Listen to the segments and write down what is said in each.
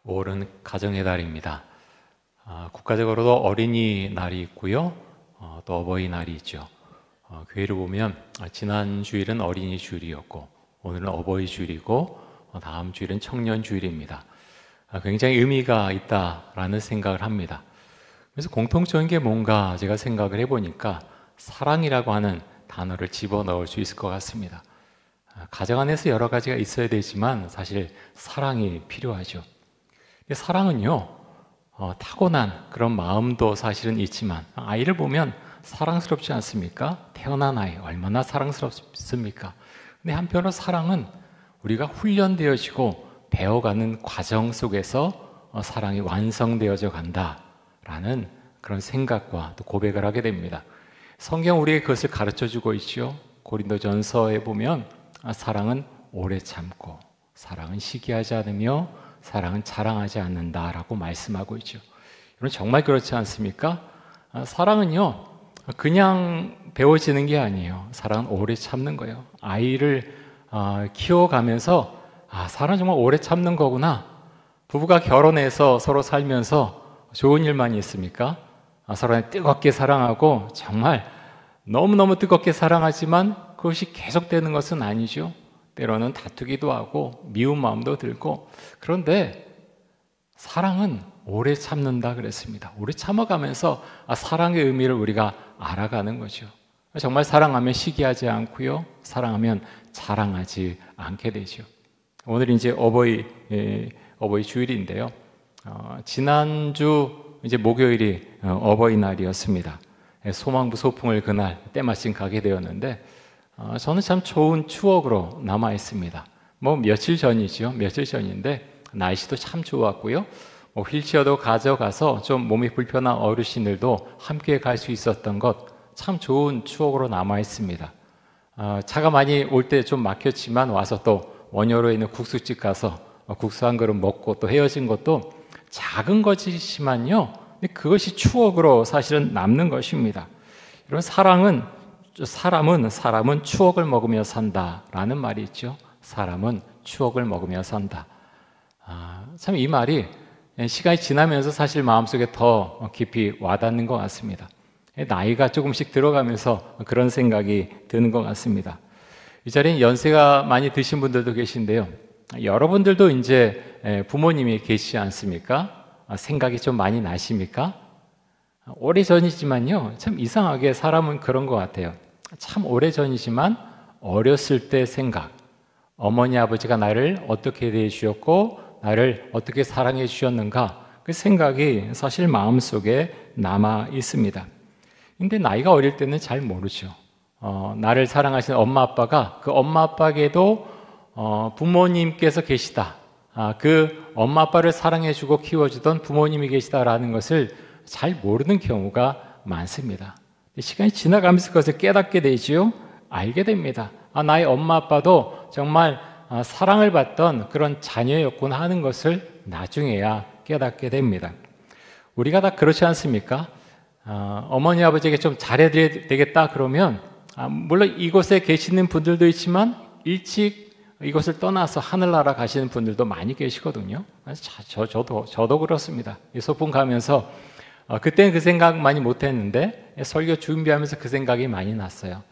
5월은 가정의 달입니다. 국가적으로도 어린이날이 있고요. 또 어버이날이 있죠. 교회를 보면 지난 주일은 어린이 주일이었고 오늘은 어버이 주일이고 다음 주일은 청년 주일입니다. 굉장히 의미가 있다라는 생각을 합니다. 그래서 공통적인 게 뭔가 제가 생각을 해보니까 사랑이라고 하는 단어를 집어넣을 수 있을 것 같습니다. 가정 안에서 여러 가지가 있어야 되지만 사실 사랑이 필요하죠. 사랑은요, 타고난 그런 마음도 사실은 있지만 아이를 보면 사랑스럽지 않습니까? 태어난 아이 얼마나 사랑스럽습니까? 근데 한편으로 사랑은 우리가 훈련되어지고 배워가는 과정 속에서 사랑이 완성되어져 간다라는 그런 생각과 또 고백을 하게 됩니다. 성경 우리에게 그것을 가르쳐주고 있죠. 고린도전서에 보면 사랑은 오래 참고 사랑은 시기하지 않으며 사랑은 자랑하지 않는다라고 말씀하고 있죠. 여러분 정말 그렇지 않습니까? 사랑은요 그냥 배워지는 게 아니에요. 사랑은 오래 참는 거예요. 아이를 키워가면서 사랑은 정말 오래 참는 거구나. 부부가 결혼해서 서로 살면서 좋은 일만 있습니까? 서로 뜨겁게 사랑하고 정말 너무너무 뜨겁게 사랑하지만 그것이 계속되는 것은 아니죠. 때로는 다투기도 하고 미운 마음도 들고. 그런데 사랑은 오래 참는다 그랬습니다. 오래 참아가면서 사랑의 의미를 우리가 알아가는 거죠. 정말 사랑하면 시기하지 않고요. 사랑하면 자랑하지 않게 되죠. 오늘 이제 어버이 주일인데요. 지난주 이제 목요일이 어버이날이었습니다. 소망부 소풍을 그날 때마침 가게 되었는데 저는 참 좋은 추억으로 남아 있습니다. 며칠 전이죠. 며칠 전인데 날씨도 참 좋았고요. 휠체어도 가져가서 좀 몸이 불편한 어르신들도 함께 갈 수 있었던 것 참 좋은 추억으로 남아 있습니다. 차가 많이 올 때 좀 막혔지만 와서 또 원효로에 있는 국수집 가서 국수 한 그릇 먹고 또 헤어진 것도 작은 것이지만요. 그것이 추억으로 사실은 남는 것입니다. 이런 사람은 추억을 먹으며 산다라는 말이 있죠. 사람은 추억을 먹으며 산다. 참 이 말이 시간이 지나면서 사실 마음속에 더 깊이 와닿는 것 같습니다. 나이가 조금씩 들어가면서 그런 생각이 드는 것 같습니다. 이 자리에 연세가 많이 드신 분들도 계신데요. 여러분들도 이제 부모님이 계시지 않습니까? 생각이 좀 많이 나십니까? 오래전이지만요. 참 이상하게 사람은 그런 것 같아요. 참 오래전이지만 어렸을 때 생각, 어머니 아버지가 나를 어떻게 대해 주셨고 나를 어떻게 사랑해 주셨는가, 그 생각이 사실 마음속에 남아 있습니다. 근데 나이가 어릴 때는 잘 모르죠. 나를 사랑하시는 엄마 아빠가 그 엄마 아빠에게도 부모님께서 계시다, 그 엄마 아빠를 사랑해 주고 키워주던 부모님이 계시다라는 것을 잘 모르는 경우가 많습니다. 시간이 지나가면서 그것을 깨닫게 되지요. 알게 됩니다. 나의 엄마 아빠도 정말 사랑을 받던 그런 자녀였구나 하는 것을 나중에야 깨닫게 됩니다. 우리가 다 그렇지 않습니까? 어머니 아버지에게 좀 잘해드려야 되겠다 그러면 물론 이곳에 계시는 분들도 있지만 일찍 이곳을 떠나서 하늘나라 가시는 분들도 많이 계시거든요. 저도 그렇습니다. 이 소풍 가면서 그때는 그 생각 많이 못했는데 설교 준비하면서 그 생각이 많이 났어요.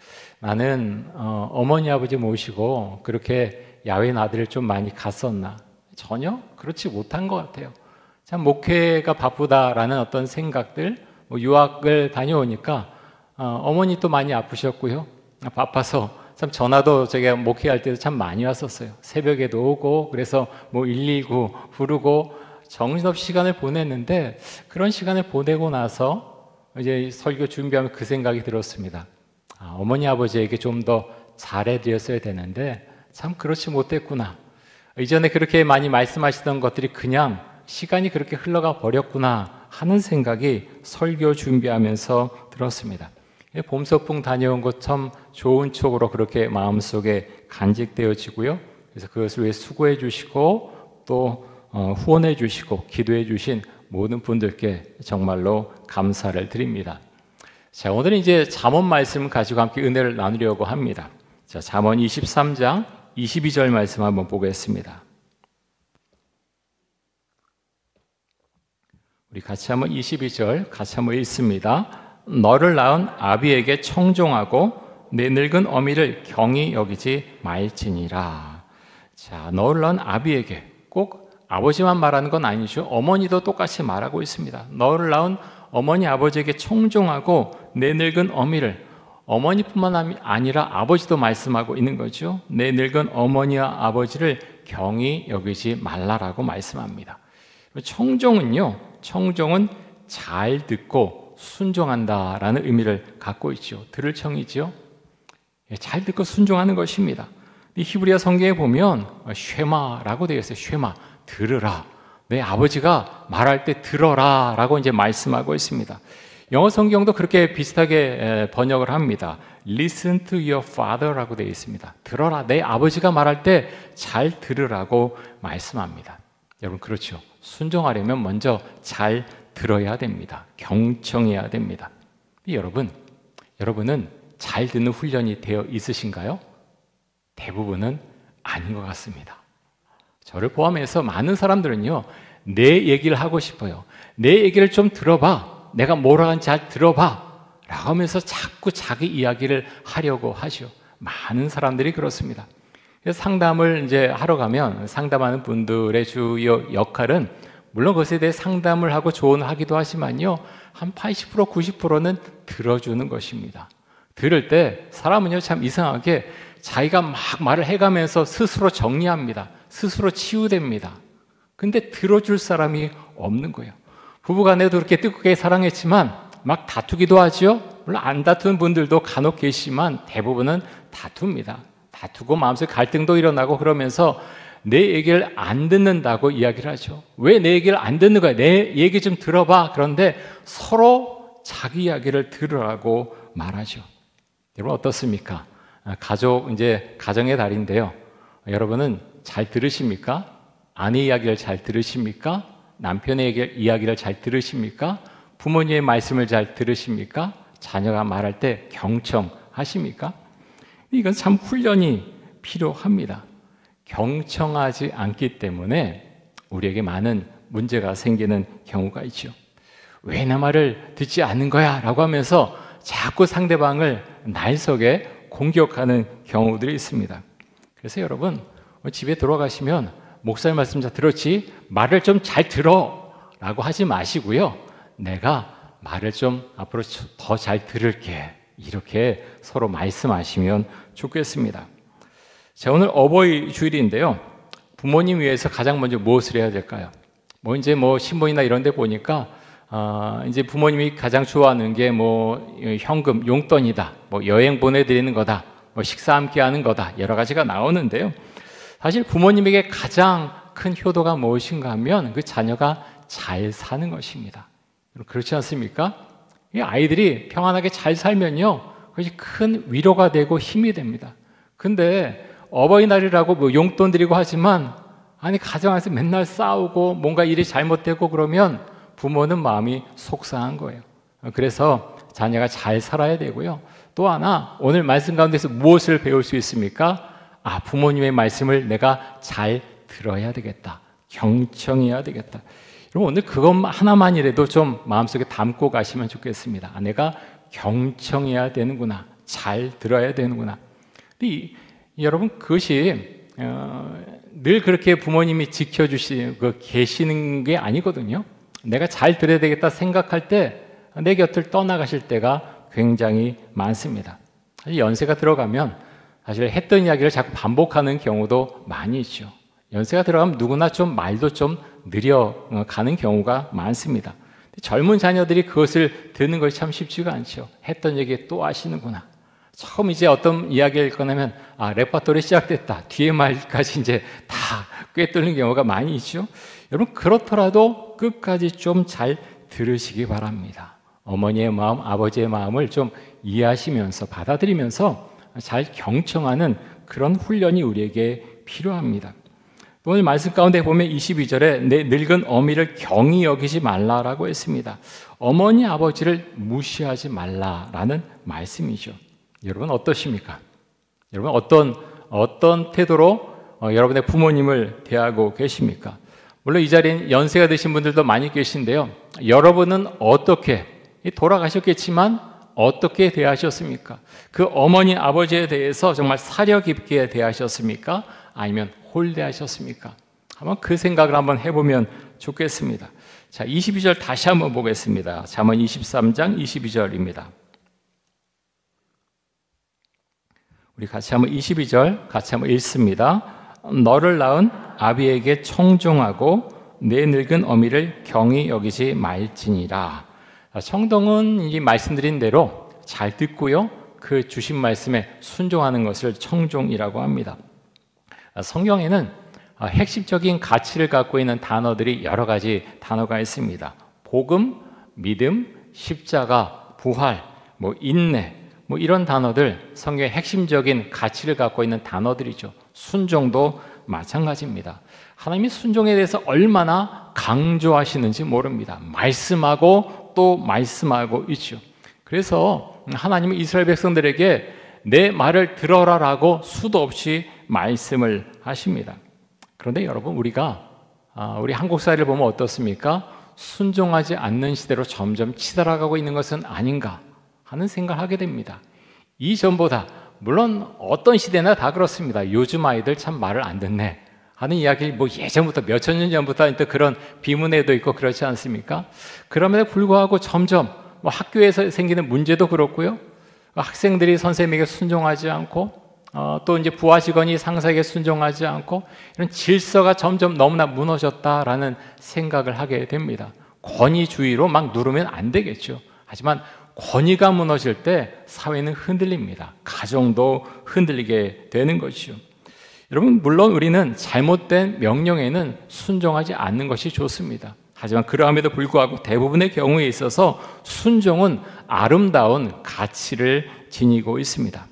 나는 어머니 아버지 모시고 그렇게 야외 나들이를 좀 많이 갔었나? 전혀 그렇지 못한 것 같아요. 참 목회가 바쁘다라는 어떤 생각들, 유학을 다녀오니까 어머니 또 많이 아프셨고요. 바빠서 참 전화도 제가 목회할 때도 참 많이 왔었어요. 새벽에도 오고 그래서 119 부르고 정신없이 시간을 보냈는데, 그런 시간을 보내고 나서 이제 설교 준비하면 그 생각이 들었습니다. 어머니 아버지에게 좀 더 잘해드렸어야 되는데 참 그렇지 못했구나. 이전에 그렇게 많이 말씀하시던 것들이 그냥 시간이 그렇게 흘러가 버렸구나 하는 생각이 설교 준비하면서 들었습니다. 봄소풍 다녀온 것 참 좋은 추억으로 그렇게 마음속에 간직되어지고요. 그래서 그것을 위해 수고해 주시고 또 후원해 주시고 기도해 주신 모든 분들께 정말로 감사를 드립니다. 자, 오늘은 이제 잠언 말씀 가지고 함께 은혜를 나누려고 합니다. 자, 잠언 23장 22절 말씀 한번 보겠습니다. 우리 같이 한번 22절 같이 한번 읽습니다. 너를 낳은 아비에게 청종하고 내 늙은 어미를 경히 여기지 말지니라. 자, 너를 낳은 아비에게, 꼭 아버지만 말하는 건 아니죠. 어머니도 똑같이 말하고 있습니다. 너를 낳은 어머니 아버지에게 청종하고 내 늙은 어미를, 어머니뿐만 아니라 아버지도 말씀하고 있는 거죠. 내 늙은 어머니와 아버지를 경히 여기지 말라라고 말씀합니다. 청종은요, 청종은 잘 듣고 순종한다라는 의미를 갖고 있죠. 들을 청이죠. 잘 듣고 순종하는 것입니다. 이 히브리어 성경에 보면 쉐마라고 되어 있어요. 쉐마, 들으라. 내 아버지가 말할 때 들어라 라고 이제 말씀하고 있습니다. 영어 성경도 그렇게 비슷하게 번역을 합니다. Listen to your father라고 되어 있습니다. 들어라. 내 아버지가 말할 때 잘 들으라고 말씀합니다. 여러분, 그렇죠. 순종하려면 먼저 잘 들어야 됩니다. 경청해야 됩니다. 여러분은 잘 듣는 훈련이 되어 있으신가요? 대부분은 아닌 것 같습니다. 저를 포함해서 많은 사람들은요, 내 얘기를 하고 싶어요. 내 얘기를 좀 들어봐. 내가 뭐라 하는지 잘 들어봐. 라고 하면서 자꾸 자기 이야기를 하려고 하죠. 많은 사람들이 그렇습니다. 그래서 상담을 이제 하러 가면 상담하는 분들의 주요 역할은, 물론 그것에 대해 상담을 하고 조언하기도 하지만요, 한 80%, 90%는 들어주는 것입니다. 들을 때 사람은요, 참 이상하게 자기가 막 말을 해가면서 스스로 정리합니다. 스스로 치유됩니다. 근데 들어줄 사람이 없는 거예요. 부부간에도 그렇게 뜨겁게 사랑했지만 막 다투기도 하죠. 물론 안 다투는 분들도 간혹 계시지만 대부분은 다툽니다. 다투고 마음속에 갈등도 일어나고 그러면서 내 얘기를 안 듣는다고 이야기를 하죠. 왜 내 얘기를 안 듣는 거야? 내 얘기 좀 들어봐. 그런데 서로 자기 이야기를 들으라고 말하죠. 여러분, 어떻습니까? 가정의 달인데요. 여러분은 잘 들으십니까? 아내 이야기를 잘 들으십니까? 남편의 이야기를 잘 들으십니까? 부모님의 말씀을 잘 들으십니까? 자녀가 말할 때 경청하십니까? 이건 참 훈련이 필요합니다. 경청하지 않기 때문에 우리에게 많은 문제가 생기는 경우가 있죠. 왜 내 말을 듣지 않는 거야? 라고 하면서 자꾸 상대방을 날석에 공격하는 경우들이 있습니다. 그래서 여러분, 집에 들어가시면 목사님 말씀 잘 들었지? 말을 좀 잘 들어! 라고 하지 마시고요. 내가 말을 좀 앞으로 더 잘 들을게. 이렇게 서로 말씀하시면 좋겠습니다. 자, 오늘 어버이 주일인데요. 부모님 위해서 가장 먼저 무엇을 해야 될까요? 신문이나 이런 데 보니까, 이제 부모님이 가장 좋아하는 게 현금, 용돈이다. 여행 보내드리는 거다. 식사 함께 하는 거다. 여러 가지가 나오는데요. 사실 부모님에게 가장 큰 효도가 무엇인가 하면 그 자녀가 잘 사는 것입니다. 그렇지 않습니까? 아이들이 평안하게 잘 살면요, 그것이 큰 위로가 되고 힘이 됩니다. 근데 어버이날이라고 용돈 드리고 하지만, 가정 안에서 맨날 싸우고 뭔가 일이 잘못되고 그러면 부모는 마음이 속상한 거예요. 그래서 자녀가 잘 살아야 되고요. 또 하나, 오늘 말씀 가운데서 무엇을 배울 수 있습니까? 부모님의 말씀을 내가 잘 들어야 되겠다. 경청해야 되겠다. 여러분, 오늘 그것 하나만이라도 좀 마음속에 담고 가시면 좋겠습니다. 내가 경청해야 되는구나. 잘 들어야 되는구나. 근데 여러분, 그것이 늘 그렇게 부모님이 지켜주시고 계시는 게 아니거든요. 내가 잘 들어야 되겠다 생각할 때 내 곁을 떠나가실 때가 굉장히 많습니다. 사실 연세가 들어가면 사실 했던 이야기를 자꾸 반복하는 경우도 많이 있죠. 연세가 들어가면 누구나 좀 말도 좀 느려가는 경우가 많습니다. 젊은 자녀들이 그것을 듣는 것이 참 쉽지가 않죠. 했던 얘기 또 하시는구나. 처음 이제 어떤 이야기를 꺼내면 레퍼토리 시작됐다. 뒤에 말까지 이제 다 꿰뚫는 경우가 많이 있죠. 여러분, 그렇더라도 끝까지 좀 잘 들으시기 바랍니다. 어머니의 마음, 아버지의 마음을 좀 이해하시면서 받아들이면서 잘 경청하는 그런 훈련이 우리에게 필요합니다. 오늘 말씀 가운데 보면 22절에 내 늙은 어미를 경히 여기지 말라라고 했습니다. 어머니, 아버지를 무시하지 말라라는 말씀이죠. 여러분, 어떠십니까? 여러분, 어떤 태도로 여러분의 부모님을 대하고 계십니까? 물론 이 자리엔 연세가 드신 분들도 많이 계신데요. 여러분은 어떻게 돌아가셨겠지만 어떻게 대하셨습니까? 그 어머니 아버지에 대해서 정말 사려 깊게 대하셨습니까? 아니면 홀대하셨습니까? 한번 그 생각을 한번 해보면 좋겠습니다. 자, 22절 다시 한번 보겠습니다. 잠언 23장 22절입니다. 우리 같이 한번 22절 같이 한번 읽습니다. 너를 낳은 아비에게 청종하고 내 늙은 어미를 경히 여기지 말지니라. 청동은 이 말씀드린 대로 잘 듣고요, 그 주신 말씀에 순종하는 것을 청종이라고 합니다. 성경에는 핵심적인 가치를 갖고 있는 단어들이 여러 가지 단어가 있습니다. 복음, 믿음, 십자가, 부활, 인내, 이런 단어들, 성경의 핵심적인 가치를 갖고 있는 단어들이죠. 순종도 마찬가지입니다. 하나님이 순종에 대해서 얼마나 강조하시는지 모릅니다. 말씀하고 또 말씀하고 있죠. 그래서 하나님은 이스라엘 백성들에게 내 말을 들어라라고 수도 없이 말씀을 하십니다. 그런데 여러분, 우리 한국 사회를 보면 어떻습니까? 순종하지 않는 시대로 점점 치달아가고 있는 것은 아닌가 하는 생각을 하게 됩니다. 이전보다, 물론 어떤 시대나 다 그렇습니다. 요즘 아이들 참 말을 안 듣네 하는 이야기를 예전부터 몇천 년 전부터 그런 비문에도 있고 그렇지 않습니까? 그럼에도 불구하고 점점 학교에서 생기는 문제도 그렇고요, 학생들이 선생님에게 순종하지 않고 또 이제 부하 직원이 상사에게 순종하지 않고, 이런 질서가 점점 너무나 무너졌다라는 생각을 하게 됩니다. 권위주의로 막 누르면 안 되겠죠. 하지만 권위가 무너질 때 사회는 흔들립니다. 가정도 흔들리게 되는 것이죠. 여러분, 물론 우리는 잘못된 명령에는 순종하지 않는 것이 좋습니다. 하지만 그러함에도 불구하고 대부분의 경우에 있어서 순종은 아름다운 가치를 지니고 있습니다.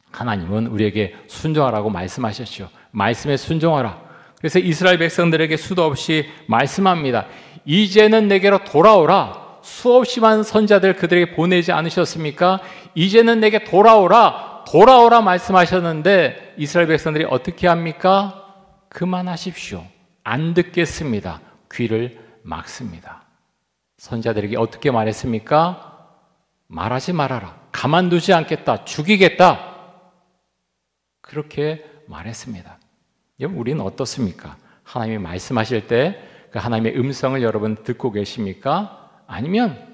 하나님은 우리에게 순종하라고 말씀하셨죠. 말씀에 순종하라. 그래서 이스라엘 백성들에게 수도 없이 말씀합니다. 이제는 내게로 돌아오라. 수없이 많은 선지자들 그들에게 보내지 않으셨습니까? 이제는 내게 돌아오라, 돌아오라 말씀하셨는데 이스라엘 백성들이 어떻게 합니까? 그만하십시오. 안 듣겠습니다. 귀를 막습니다. 선지자들에게 어떻게 말했습니까? 말하지 말아라. 가만두지 않겠다. 죽이겠다. 그렇게 말했습니다. 여러분, 우리는 어떻습니까? 하나님이 말씀하실 때 그 하나님의 음성을 여러분 듣고 계십니까? 아니면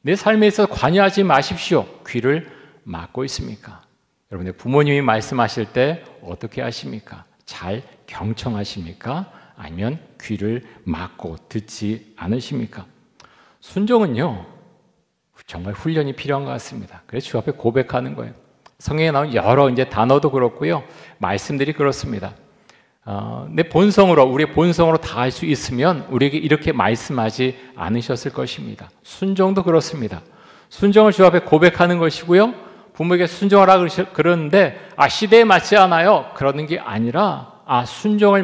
내 삶에 있어서 관여하지 마십시오. 귀를 막고 있습니까? 여러분의 부모님이 말씀하실 때 어떻게 하십니까? 잘 경청하십니까? 아니면 귀를 막고 듣지 않으십니까? 순종은요, 정말 훈련이 필요한 것 같습니다. 그래서 주 앞에 고백하는 거예요. 성경에 나온 여러 단어도 그렇고요, 말씀들이 그렇습니다. 내 본성으로, 우리의 본성으로 다 할 수 있으면 우리에게 이렇게 말씀하지 않으셨을 것입니다. 순종도 그렇습니다. 순종을 주 앞에 고백하는 것이고요, 부모에게 순종하라 그러는데 시대에 맞지 않아요 그러는 게 아니라 순종을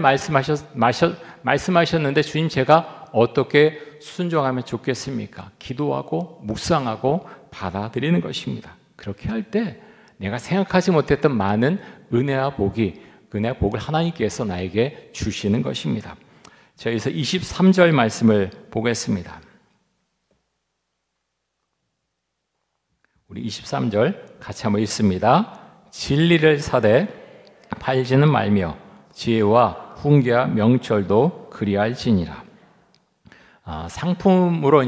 말씀하셨는데 주님, 제가 어떻게 순종하면 좋겠습니까? 기도하고 묵상하고 받아들이는 것입니다. 그렇게 할 때 내가 생각하지 못했던 많은 은혜와 복을 하나님께서 나에게 주시는 것입니다. 자, 여기서 23절 말씀을 보겠습니다. 우리 23절 같이 한번 읽습니다. 진리를 사되 팔지는 말며 지혜와 훈계와 명철도 그리할지니라. 상품으로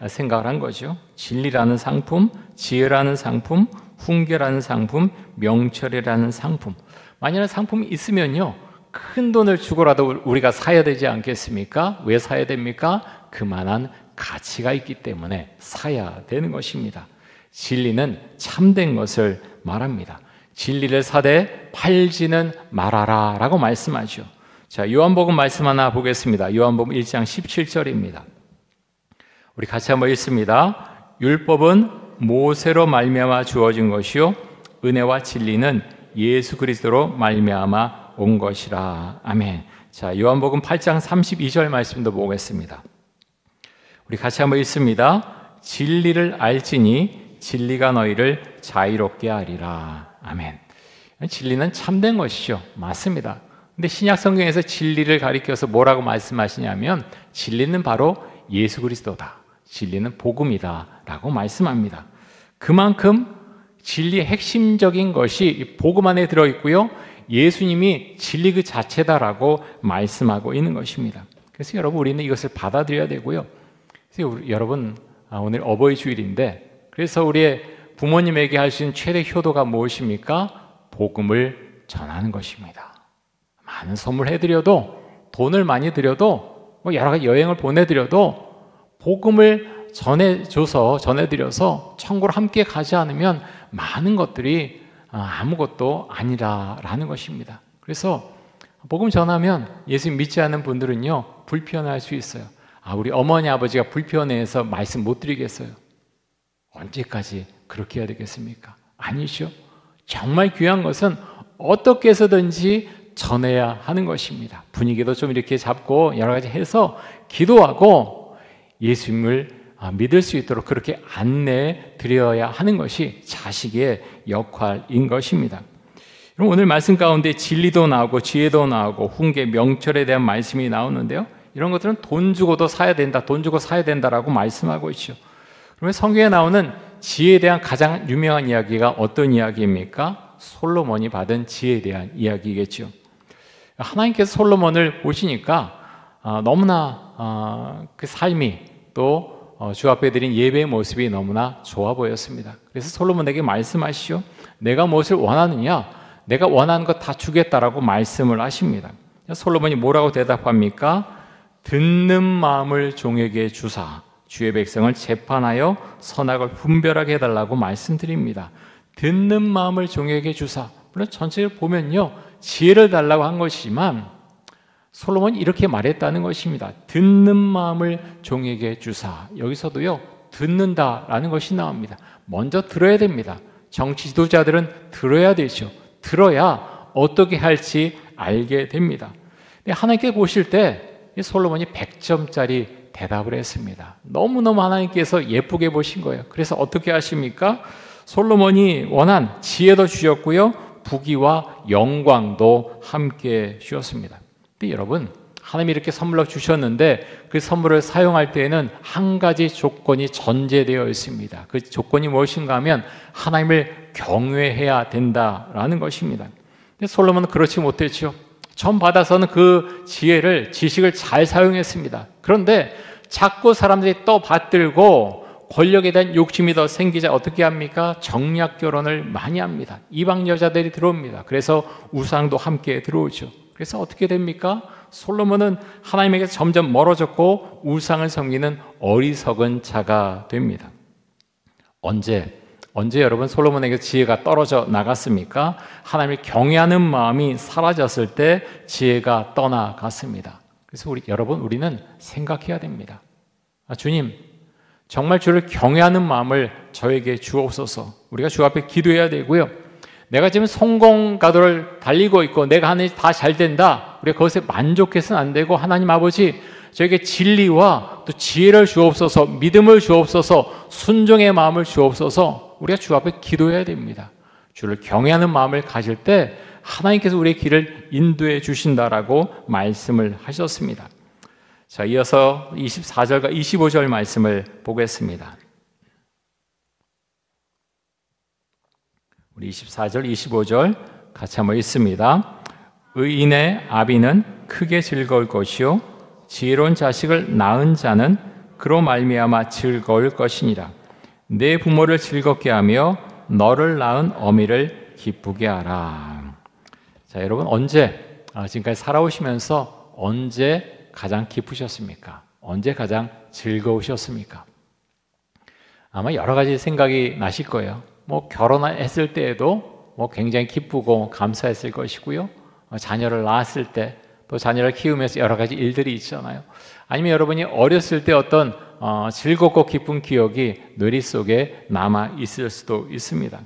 생각을 한 거죠. 진리라는 상품, 지혜라는 상품, 훈계라는 상품, 명철이라는 상품. 만약에 상품이 있으면요, 큰 돈을 주고라도 우리가 사야 되지 않겠습니까? 왜 사야 됩니까? 그만한 가치가 있기 때문에 사야 되는 것입니다. 진리는 참된 것을 말합니다. 진리를 사되 팔지는 말아라 라고 말씀하죠. 자, 요한복음 말씀 하나 보겠습니다. 요한복음 1장 17절입니다. 우리 같이 한번 읽습니다. 율법은 모세로 말미암아 주어진 것이요 은혜와 진리는 예수 그리스도로 말미암아 온 것이라. 아멘. 자, 요한복음 8장 32절 말씀도 보겠습니다. 우리 같이 한번 읽습니다. 진리를 알지니 진리가 너희를 자유롭게 하리라. 아멘. 진리는 참된 것이죠. 맞습니다. 근데 신약 성경에서 진리를 가리켜서 뭐라고 말씀하시냐면 진리는 바로 예수 그리스도다. 진리는 복음이다 라고 말씀합니다. 그만큼 진리의 핵심적인 것이 복음 안에 들어있고요, 예수님이 진리 그 자체다라고 말씀하고 있는 것입니다. 그래서 여러분, 우리는 이것을 받아들여야 되고요. 그래서 여러분, 오늘 어버이 주일인데, 그래서 우리의 부모님에게 할 수 있는 최대 효도가 무엇입니까? 복음을 전하는 것입니다. 많은 선물 해드려도, 돈을 많이 드려도, 여러 가지 여행을 보내드려도 복음을 전해드려서 천국으로 함께 가지 않으면 많은 것들이 아무것도 아니라라는 것입니다. 그래서 복음 전하면 예수님 믿지 않는 분들은요, 불편할 수 있어요. 우리 어머니 아버지가 불편해서 말씀 못 드리겠어요. 언제까지 그렇게 해야 되겠습니까? 아니죠. 정말 귀한 것은 어떻게 해서든지 전해야 하는 것입니다. 분위기도 좀 이렇게 잡고 여러 가지 해서 기도하고 예수님을 믿을 수 있도록 그렇게 안내해 드려야 하는 것이 자식의 역할인 것입니다. 그럼 오늘 말씀 가운데 진리도 나오고 지혜도 나오고 훈계, 명철에 대한 말씀이 나오는데요, 이런 것들은 돈 주고도 사야 된다, 돈 주고 사야 된다라고 말씀하고 있죠. 그러면 성경에 나오는 지혜에 대한 가장 유명한 이야기가 어떤 이야기입니까? 솔로몬이 받은 지혜에 대한 이야기겠죠. 하나님께서 솔로몬을 보시니까 너무나 그 삶이 또 주 앞에 드린 예배의 모습이 너무나 좋아 보였습니다. 그래서 솔로몬에게 말씀하시죠. 내가 무엇을 원하느냐? 내가 원하는 것 다 주겠다라고 말씀을 하십니다. 솔로몬이 뭐라고 대답합니까? 듣는 마음을 종에게 주사 주의 백성을 재판하여 선악을 분별하게 해달라고 말씀드립니다. 듣는 마음을 종에게 주사. 물론 전체를 보면요, 지혜를 달라고 한 것이지만 솔로몬이 이렇게 말했다는 것입니다. 듣는 마음을 종에게 주사. 여기서도요, 듣는다라는 것이 나옵니다. 먼저 들어야 됩니다. 정치 지도자들은 들어야 되죠. 들어야 어떻게 할지 알게 됩니다. 하나님께 보실 때 솔로몬이 100점짜리 대답을 했습니다. 너무너무 하나님께서 예쁘게 보신 거예요. 그래서 어떻게 하십니까? 솔로몬이 원한 지혜도 주셨고요, 부귀와 영광도 함께 주셨습니다. 근데 여러분, 하나님이 이렇게 선물로 주셨는데 그 선물을 사용할 때에는 한 가지 조건이 전제되어 있습니다. 그 조건이 무엇인가 하면 하나님을 경외해야 된다라는 것입니다. 근데 솔로몬은 그렇지 못했죠. 처음 받아서는 그 지식을 잘 사용했습니다. 그런데 자꾸 사람들이 떠받들고 권력에 대한 욕심이 더 생기자 어떻게 합니까? 정략 결혼을 많이 합니다. 이방 여자들이 들어옵니다. 그래서 우상도 함께 들어오죠. 그래서 어떻게 됩니까? 솔로몬은 하나님에게 점점 멀어졌고 우상을 섬기는 어리석은 자가 됩니다. 언제 여러분 솔로몬에게 지혜가 떨어져 나갔습니까? 하나님을 경외하는 마음이 사라졌을 때 지혜가 떠나갔습니다. 그래서 우리는 생각해야 됩니다. 주님, 정말 주를 경외하는 마음을 저에게 주옵소서. 우리가 주 앞에 기도해야 되고요. 내가 지금 성공 가도를 달리고 있고 내가 하는 일 다 잘 된다, 우리가 그것에 만족해서는 안 되고, 하나님 아버지, 저에게 진리와 또 지혜를 주옵소서, 믿음을 주옵소서, 순종의 마음을 주옵소서. 우리가 주 앞에 기도해야 됩니다. 주를 경외하는 마음을 가질 때 하나님께서 우리의 길을 인도해 주신다라고 말씀을 하셨습니다. 자, 이어서 24절과 25절 말씀을 보겠습니다. 우리 24절, 25절 같이 한번 읽습니다. 의인의 아비는 크게 즐거울 것이요 지혜로운 자식을 낳은 자는 그로 말미암아 즐거울 것이니라. 내 부모를 즐겁게 하며 너를 낳은 어미를 기쁘게 하라. 자, 여러분, 지금까지 살아오시면서 언제 가장 기쁘셨습니까? 언제 가장 즐거우셨습니까? 아마 여러 가지 생각이 나실 거예요. 결혼했을 때에도 굉장히 기쁘고 감사했을 것이고요. 자녀를 낳았을 때, 또 자녀를 키우면서 여러 가지 일들이 있잖아요. 아니면 여러분이 어렸을 때 어떤 즐겁고 기쁜 기억이 뇌리 속에 남아 있을 수도 있습니다.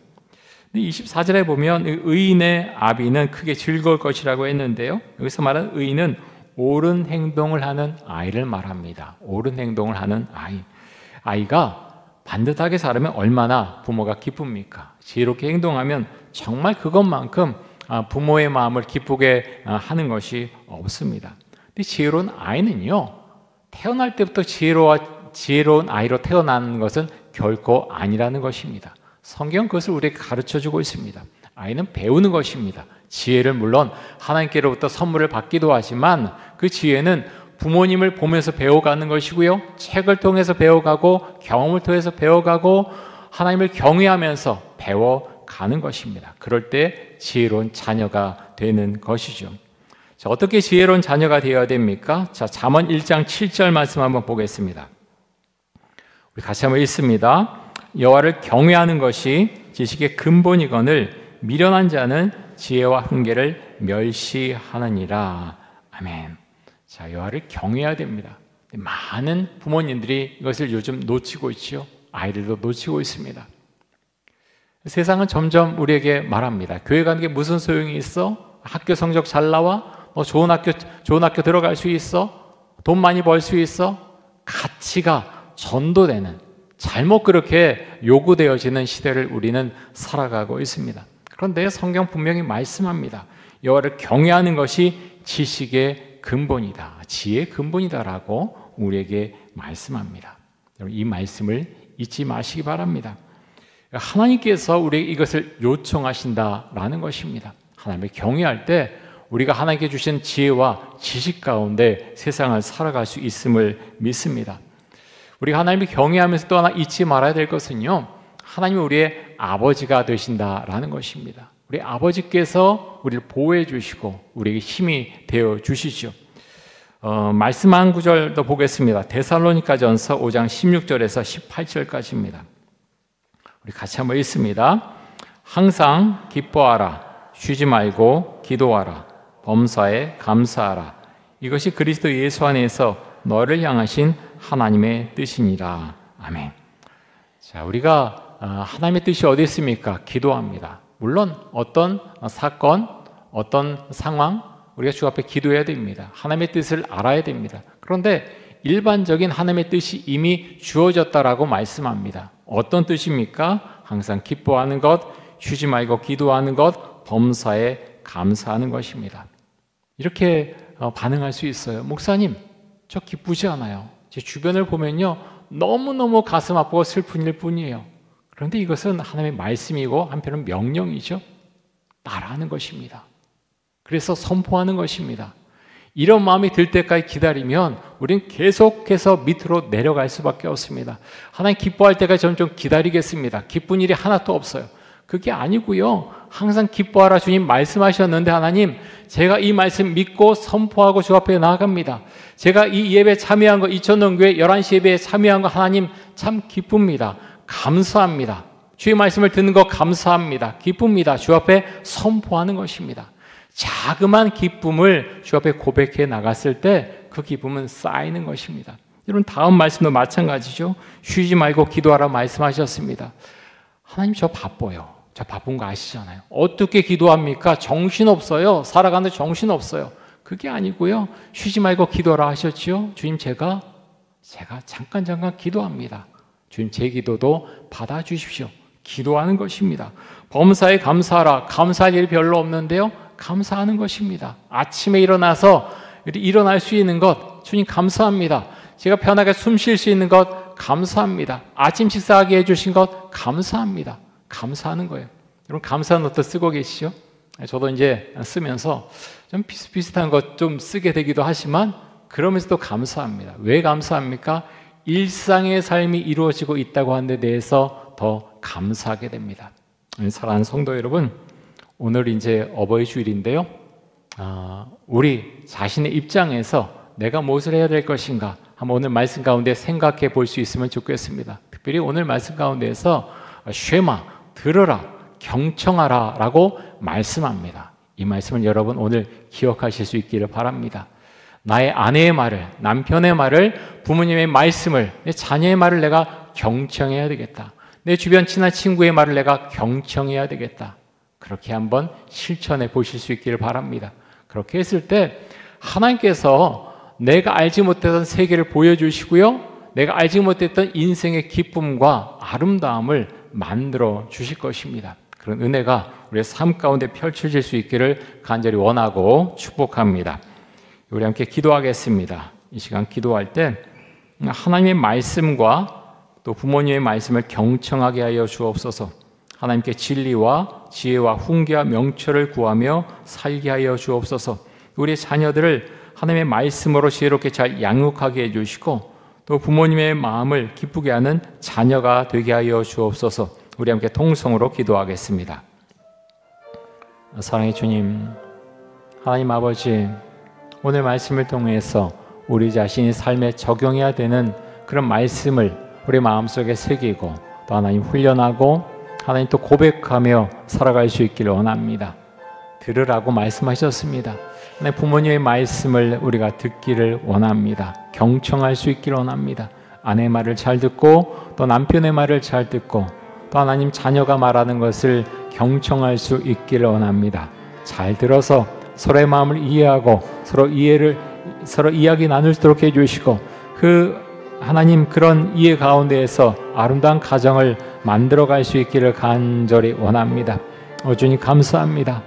24절에 보면 의인의 아비는 크게 즐거울 것이라고 했는데요, 여기서 말하는 의인은 옳은 행동을 하는 아이를 말합니다. 옳은 행동을 하는 아이가 반듯하게 살으면 얼마나 부모가 기쁩니까? 지혜롭게 행동하면 정말 그것만큼 부모의 마음을 기쁘게 하는 것이 없습니다. 근데 지혜로운 아이는요, 태어날 때부터 지혜로운 아이로 태어나는 것은 결코 아니라는 것입니다. 성경은 그것을 우리에게 가르쳐주고 있습니다. 아이는 배우는 것입니다. 지혜를 물론 하나님께로부터 선물을 받기도 하지만 그 지혜는 부모님을 보면서 배워가는 것이고요, 책을 통해서 배워가고 경험을 통해서 배워가고 하나님을 경외하면서 배워가는 것입니다. 그럴 때 지혜로운 자녀가 되는 것이죠. 자, 어떻게 지혜로운 자녀가 되어야 됩니까? 자, 잠언 1장 7절 말씀 한번 보겠습니다. 우리 같이 한번 읽습니다. 여호와를 경외하는 것이 지식의 근본이거늘 미련한 자는 지혜와 훈계를 멸시하느니라. 아멘. 자, 여호와를 경외해야 됩니다. 많은 부모님들이 이것을 요즘 놓치고 있지요. 아이들도 놓치고 있습니다. 세상은 점점 우리에게 말합니다. 교회 가는 게 무슨 소용이 있어? 학교 성적 잘 나와? 좋은 학교 들어갈 수 있어? 돈 많이 벌 수 있어? 가치가 전도되는, 잘못 그렇게 요구되어지는 시대를 우리는 살아가고 있습니다. 그런데 성경 분명히 말씀합니다. 여호와를 경외하는 것이 지식의 근본이다, 지혜의 근본이다라고 우리에게 말씀합니다. 여러분, 이 말씀을 잊지 마시기 바랍니다. 하나님께서 우리에게 이것을 요청하신다라는 것입니다. 하나님을 경외할 때 우리가 하나님께 주신 지혜와 지식 가운데 세상을 살아갈 수 있음을 믿습니다. 우리가 하나님을 경외하면서 또 하나 잊지 말아야 될 것은요, 하나님은 우리의 아버지가 되신다라는 것입니다. 우리 아버지께서 우리를 보호해 주시고 우리에게 힘이 되어 주시죠. 말씀 한 구절 더 보겠습니다. 데살로니가전서 5장 16절에서 18절까지입니다. 우리 같이 한번 읽습니다. 항상 기뻐하라, 쉬지 말고 기도하라, 범사에 감사하라. 이것이 그리스도 예수 안에서 너를 향하신 하나님의 뜻이니라. 아멘. 자, 우리가 하나님의 뜻이 어디 있습니까? 기도합니다. 물론 어떤 사건, 어떤 상황, 우리가 주 앞에 기도해야 됩니다. 하나님의 뜻을 알아야 됩니다. 그런데 일반적인 하나님의 뜻이 이미 주어졌다라고 말씀합니다. 어떤 뜻입니까? 항상 기뻐하는 것, 쉬지 말고 기도하는 것, 범사에 감사하는 것입니다. 이렇게 반응할 수 있어요. 목사님, 저 기쁘지 않아요. 제 주변을 보면요, 너무너무 가슴 아프고 슬픈 일 뿐이에요. 그런데 이것은 하나님의 말씀이고 한편은 명령이죠. 따라하는 것입니다. 그래서 선포하는 것입니다. 이런 마음이 들 때까지 기다리면 우리는 계속해서 밑으로 내려갈 수밖에 없습니다. 하나님 기뻐할 때까지 저는 좀 기다리겠습니다. 기쁜 일이 하나도 없어요. 그게 아니고요, 항상 기뻐하라 주님 말씀하셨는데, 하나님, 제가 이 말씀 믿고 선포하고 주 앞에 나아갑니다. 제가 이 예배에 참여한 거, 이천동교회 11시 예배에 참여한 거 하나님 참 기쁩니다. 감사합니다. 주의 말씀을 듣는 거 감사합니다. 기쁩니다. 주 앞에 선포하는 것입니다. 자그마한 기쁨을 주 앞에 고백해 나갔을 때 그 기쁨은 쌓이는 것입니다. 여러분, 다음 말씀도 마찬가지죠. 쉬지 말고 기도하라 말씀하셨습니다. 하나님, 저 바빠요. 저 바쁜 거 아시잖아요. 어떻게 기도합니까? 정신없어요. 살아가는데 정신없어요. 그게 아니고요, 쉬지 말고 기도하라 하셨지요. 주님, 제가 잠깐 기도합니다. 주님, 제 기도도 받아주십시오. 기도하는 것입니다. 범사에 감사하라. 감사할 일이 별로 없는데요, 감사하는 것입니다. 아침에 일어날 수 있는 것, 주님 감사합니다. 제가 편하게 숨 쉴 수 있는 것 감사합니다. 아침 식사하게 해주신 것 감사합니다. 감사하는 거예요. 여러분, 감사한 노트 쓰고 계시죠? 저도 이제 쓰면서 좀 비슷비슷한 것 좀 쓰게 되기도 하지만 그러면서도 감사합니다. 왜 감사합니까? 일상의 삶이 이루어지고 있다고 하는 데 대해서 더 감사하게 됩니다. 사랑하는 성도 여러분, 오늘 이제 어버이 주일인데요, 우리 자신의 입장에서 내가 무엇을 해야 될 것인가 한번 오늘 말씀 가운데 생각해 볼 수 있으면 좋겠습니다. 특별히 오늘 말씀 가운데에서 쉐마, 들으라, 경청하라 라고 말씀합니다. 이 말씀을 여러분 오늘 기억하실 수 있기를 바랍니다. 나의 아내의 말을, 남편의 말을, 부모님의 말씀을, 내 자녀의 말을 내가 경청해야 되겠다. 내 주변 친한 친구의 말을 내가 경청해야 되겠다. 그렇게 한번 실천해 보실 수 있기를 바랍니다. 그렇게 했을 때 하나님께서 내가 알지 못했던 세계를 보여주시고요, 내가 알지 못했던 인생의 기쁨과 아름다움을 만들어 주실 것입니다. 그런 은혜가 우리의 삶 가운데 펼쳐질 수 있기를 간절히 원하고 축복합니다. 우리 함께 기도하겠습니다. 이 시간 기도할 때 하나님의 말씀과 또 부모님의 말씀을 경청하게 하여 주옵소서. 하나님께 진리와 지혜와 훈계와 명철을 구하며 살게 하여 주옵소서. 우리 자녀들을 하나님의 말씀으로 지혜롭게 잘 양육하게 해주시고 또 부모님의 마음을 기쁘게 하는 자녀가 되게 하여 주옵소서. 우리 함께 통성으로 기도하겠습니다. 사랑의 주님, 하나님 아버지, 오늘 말씀을 통해서 우리 자신이 삶에 적용해야 되는 그런 말씀을 우리 마음속에 새기고 또 하나님 훈련하고 하나님 또 고백하며 살아갈 수 있기를 원합니다. 들으라고 말씀하셨습니다. 하나님 부모님의 말씀을 우리가 듣기를 원합니다. 경청할 수 있기를 원합니다. 아내의 말을 잘 듣고 또 남편의 말을 잘 듣고 또 하나님 자녀가 말하는 것을 경청할 수 있기를 원합니다. 잘 들어서 서로의 마음을 이해하고 서로 이야기 나눌 수 있도록 해주시고 하나님 그런 이해 가운데에서 아름다운 가정을 만들어갈 수 있기를 간절히 원합니다. 주님 감사합니다.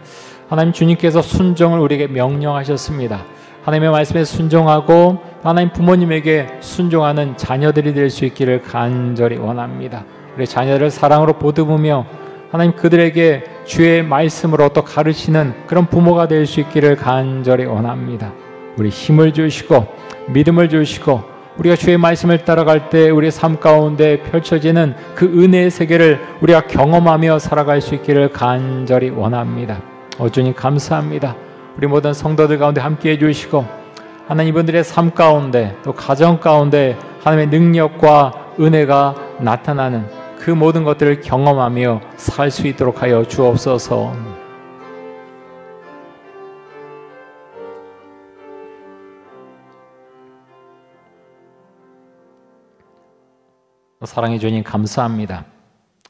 하나님 주님께서 순종을 우리에게 명령하셨습니다. 하나님의 말씀에 순종하고 하나님 부모님에게 순종하는 자녀들이 될 수 있기를 간절히 원합니다. 우리 자녀들을 사랑으로 보듬으며 하나님 그들에게 주의 말씀으로 또 가르치는 그런 부모가 될 수 있기를 간절히 원합니다. 우리 힘을 주시고 믿음을 주시고 우리가 주의 말씀을 따라갈 때 우리의 삶 가운데 펼쳐지는 그 은혜의 세계를 우리가 경험하며 살아갈 수 있기를 간절히 원합니다. 주님 감사합니다. 우리 모든 성도들 가운데 함께해 주시고 하나님 이분들의 삶 가운데 또 가정 가운데 하나님의 능력과 은혜가 나타나는 그 모든 것들을 경험하며 살 수 있도록 하여 주옵소서. 사랑해 주님 감사합니다.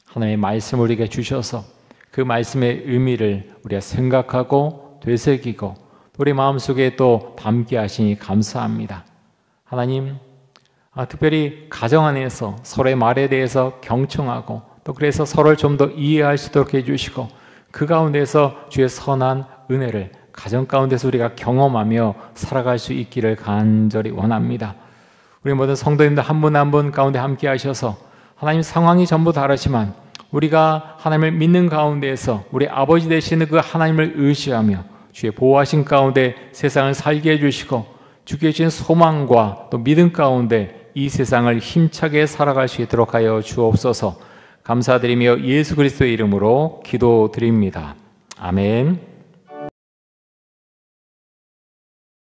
하나님의 말씀을 우리에게 주셔서 그 말씀의 의미를 우리가 생각하고 되새기고 우리 마음속에 또 담게 하시니 감사합니다. 하나님 특별히 가정 안에서 서로의 말에 대해서 경청하고 또 그래서 서로를 좀 더 이해할 수 있도록 해주시고 그 가운데서 주의 선한 은혜를 가정 가운데서 우리가 경험하며 살아갈 수 있기를 간절히 원합니다. 우리 모든 성도님들 한 분 한 분 가운데 함께 하셔서 하나님 상황이 전부 다르지만 우리가 하나님을 믿는 가운데에서 우리 아버지 되시는 그 하나님을 의지하며 주의 보호하신 가운데 세상을 살게 해주시고 주께 주신 소망과 또 믿음 가운데 이 세상을 힘차게 살아갈 수 있도록 하여 주옵소서. 감사드리며 예수 그리스도의 이름으로 기도드립니다. 아멘.